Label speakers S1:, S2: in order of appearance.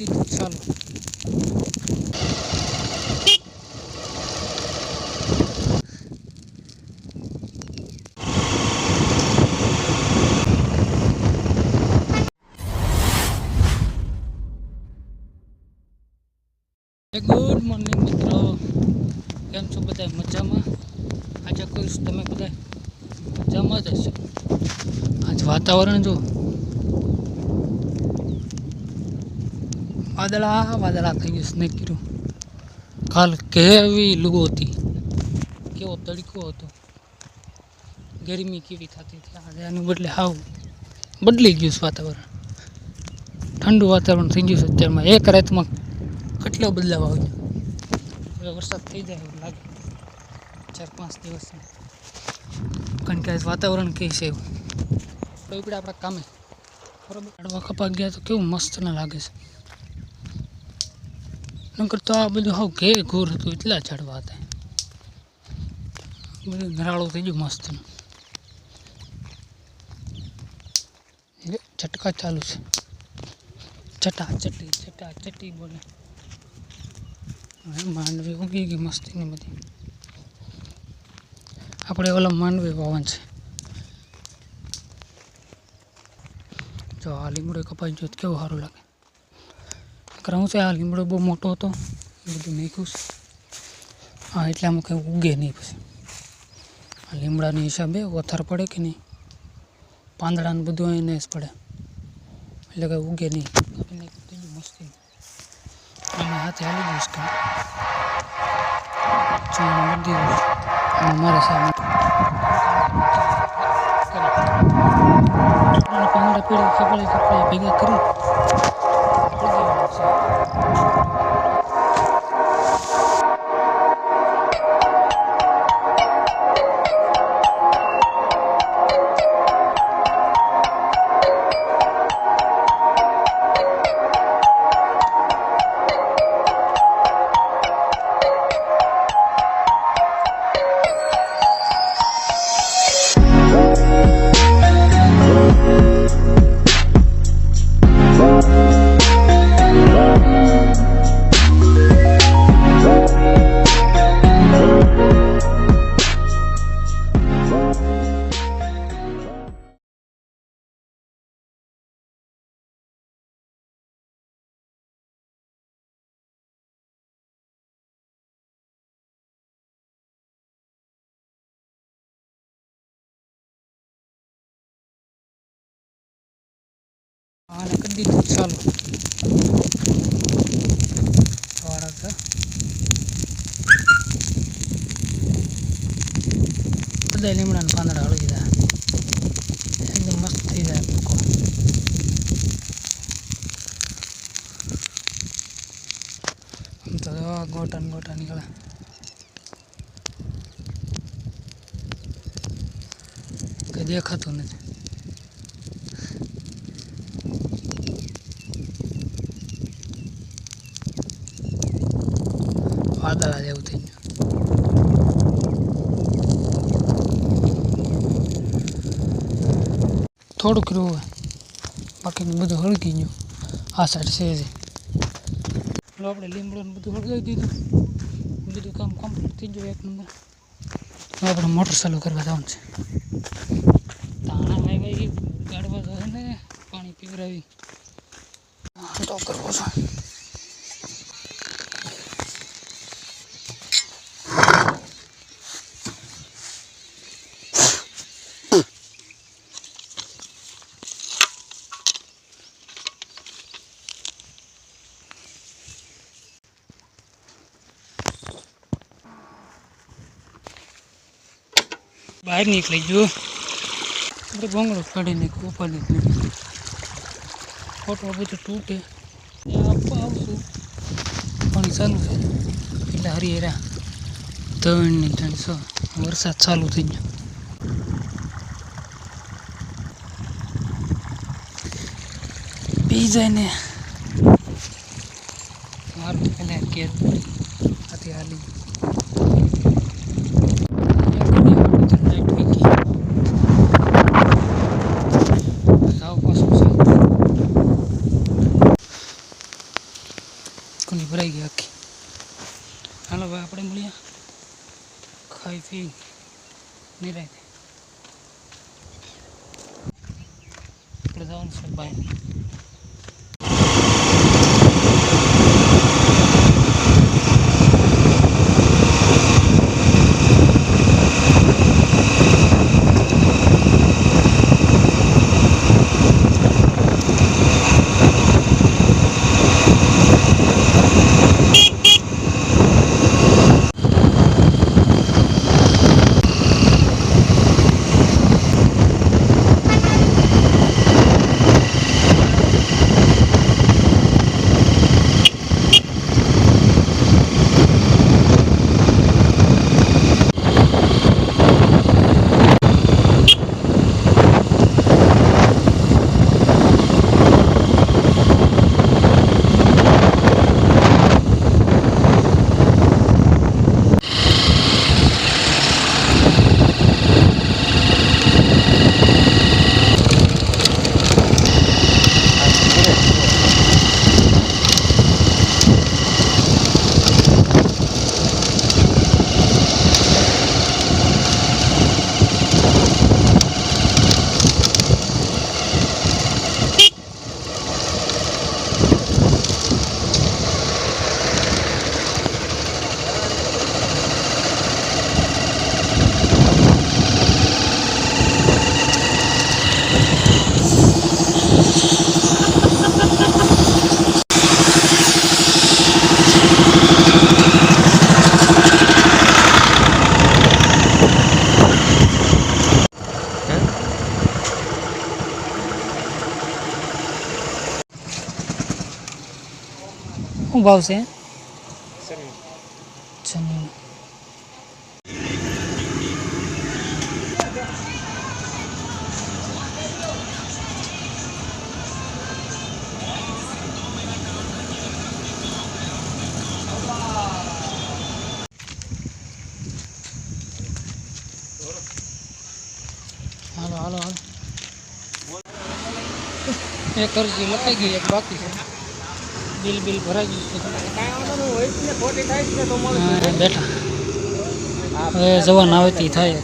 S1: દીધું ચાલો. Good morning મિત્રો, કેમ છો બધા? મજામાં? આજે કહીશ તમે બધા મજામાં જ હશો. આજ વાતાવરણ જો વાદળા થઈ ગયું. સ્નેક કર્યું કાલ કેવી લૂ હતી, કેવો તડકો હતો, ગરમી કેવી થતી હતી. આજે આની બદલે હાવ બદલી ગયું છે વાતાવરણ. ઠંડુ વાતાવરણ થઈ ગયું છે અત્યારમાં. એક રાતમાં કેટલો બદલાવ આવ્યો. હવે વરસાદ થઈ જાય એવું લાગે 4-5 દિવસમાં, કારણ કે આજ વાતાવરણ કહે છે એવું. તો ઉપડે આપણા કામે બરાબર. ઝાડવા કપા ગયા તો કેવું મસ્ત ના લાગે છે. નકર તો આ બધું હાવ ઘોર હતું, એટલા ઝાડવા હતા. બધું નરાળું થઈ ગયું મસ્ત. ઝટકા ચાલુ છે, ચટા બોલે. માંડવી ઉગી ગઈ મસ્તીની બધી. આપણે ઓલા માંડવી વાવન છે. જો આ લીમડો કપાઈ ગયો કેવું સારું લાગે. કરાવું છે આ લીમડો બહુ મોટો હતો, એ બધું નાખ્યું છે. હા, એટલે આમાં કંઈ ઉગે નહીં. પછી આ લીમડાની હિસાબે વથાર પડે કે નહીં, પાંદડાને બધું એને જ પડે, એટલે કંઈ ઉગે નહીં. મસ્તી અમે હાથે હાલી જઈશ કે મારે સામે પાંદડા પીડા કપડે ભેગા કરી આને કરી દીધું ચાલો. વાળા છે બધા લીમડાના પાંદડા હળી જાય, એકદમ મસ્ત થઈ જાય ભૂકો. આમ તો ગોટા નીકળે. કંઈ દેખાતું નથી. વાદળા જેવું થઈ ગયું. થોડુંક રહ્યું હોય, બાકીનું બધું હળગી ગયું. આ સાઈડ છે જ આપણે લીમડોને બધું હળગાવી દીધું. બધું કામ કમ્પ્લીટ થઈ ગયું એક નંબર. હવે આપણે મોટર ચાલુ કરવા જવાનું છે. તાણા ભાઈ ગાડવા તો ને પાણી પીવડાવી તો કરવો છે. બહાર નીકળી ગયો, ભોંગળો કાઢી નાખ્યો, ઉપાડી નાખ્યો. ફોટો બધું તૂટે આવશું. પાણી ચાલુ છે એટલે હરિહરા 3:06 વરસાદ ચાલુ થઈ ગયો. પી જાય ને મારું પેલા ઘેર પડી આથી હાલી બાસ્કોની ભરાઈ ગઈ આખી. હાલો ભાઈ આપણે મળીએ ખાઈ પી નિરાય. આપણે જવાનું છે ભાઈ. શું ભાવ છે? ચની હાલો હાલો હાલો. એક અરજી લખાઈ ગઈ, એક બાકી છે. બિલ ભરાઈ ગયું છે. બેઠા હવે જવાન આવે તે થાય.